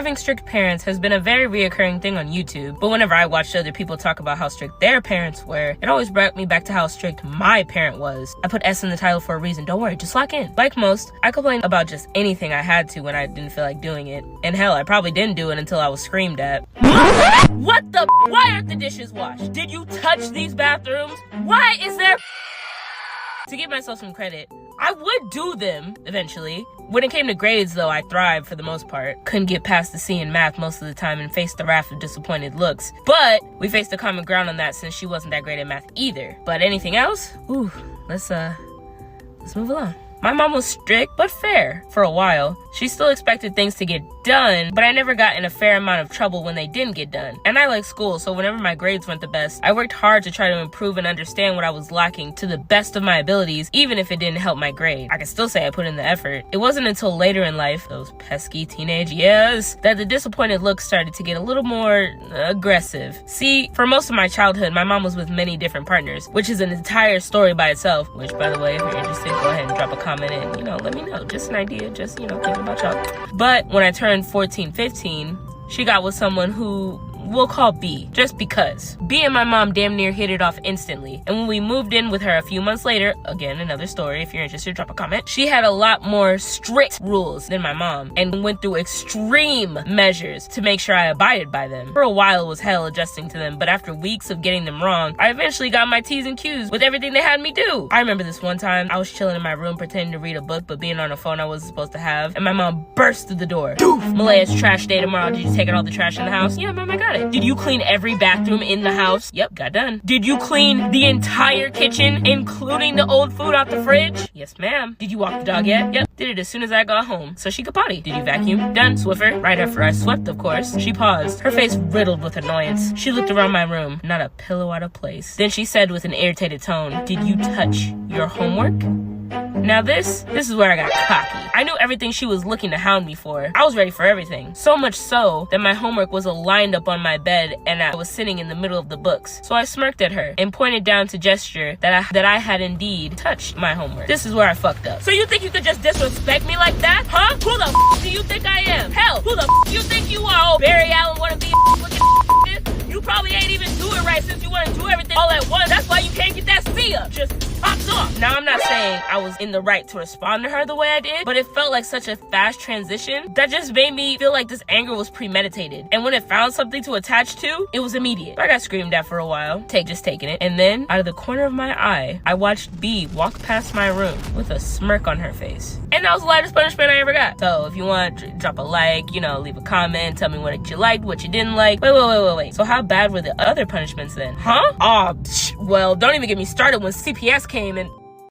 Having strict parents has been a very reoccurring thing on YouTube, but whenever I watched other people talk about how strict their parents were, it always brought me back to how strict my parent was. I put S in the title for a reason. Don't worry, just lock in. Like most, I complained about just anything I had to when I didn't feel like doing it. And hell, I probably didn't do it until I was screamed at. What the? Why aren't the dishes washed? Did you touch these bathrooms? Why is there? To give myself some credit, I would do them eventually. When it came to grades, though, I thrived for the most part. Couldn't get past the C in math most of the time and faced the wrath of disappointed looks. But we faced a common ground on that since she wasn't that great at math either. But anything else? Ooh, let's move along. My mom was strict, but fair for a while. She still expected things to get done, but I never got in a fair amount of trouble when they didn't get done. And I like school, so whenever my grades went the best, I worked hard to try to improve and understand what I was lacking to the best of my abilities, even if it didn't help my grade. I can still say I put in the effort. It wasn't until later in life, those pesky teenage years, that the disappointed looks started to get a little more aggressive. See, for most of my childhood, my mom was with many different partners, which is an entire story by itself, which, by the way, if you're interested, go ahead and drop a comment and, let me know. Just an idea, just, thinking about y'all. But when I turned 14, 15, she got with someone who we'll call B, just because. B and my mom damn near hit it off instantly. And when we moved in with her a few months later, again, another story, if you're interested, drop a comment, she had a lot more strict rules than my mom and went through extreme measures to make sure I abided by them. For a while, it was hell adjusting to them, but after weeks of getting them wrong, I eventually got my T's and Q's with everything they had me do. I remember this one time, I was chilling in my room pretending to read a book, but being on a phone I wasn't supposed to have, and my mom burst through the door. Malaya's trash day tomorrow. Did you take out all the trash in the house? Yeah, mom, I got it. Did you clean every bathroom in the house? Yep, got done. Did you clean the entire kitchen, including the old food out the fridge? Yes, ma'am. Did you walk the dog yet? Yep, did it as soon as I got home, so she could potty. Did you vacuum? Done, Swiffer. Right after I swept, of course. She paused, her face riddled with annoyance. She looked around my room, not a pillow out of place. Then she said with an irritated tone, did you touch your homework? Now this is where I got cocky. I knew everything she was looking to hound me for. I was ready for everything. So much so that my homework was lined up on my bed and I was sitting in the middle of the books. So I smirked at her and pointed down to gesture that I had indeed touched my homework. This is where I fucked up. So you think you could just disrespect me like that? Huh? Who the f do you think I am? Hell, who the f do you think you are? Oh, Barry Allen wanna be looking. You probably ain't even do it right since you want to do everything all at once. That's why you can't get that C up. Just pops off. Now, I'm not saying I was in the right to respond to her the way I did, but it felt like such a fast transition that just made me feel like this anger was premeditated. And when it found something to attach to, it was immediate. I got screamed at for a while, just taking it. And then, out of the corner of my eye, I watched B walk past my room with a smirk on her face. And that was the lightest punishment I ever got. So if you want, drop a like, leave a comment, tell me what you liked, what you didn't like. Wait. So how bad were the other punishments then? Huh? Well, don't even get me started when CPS came and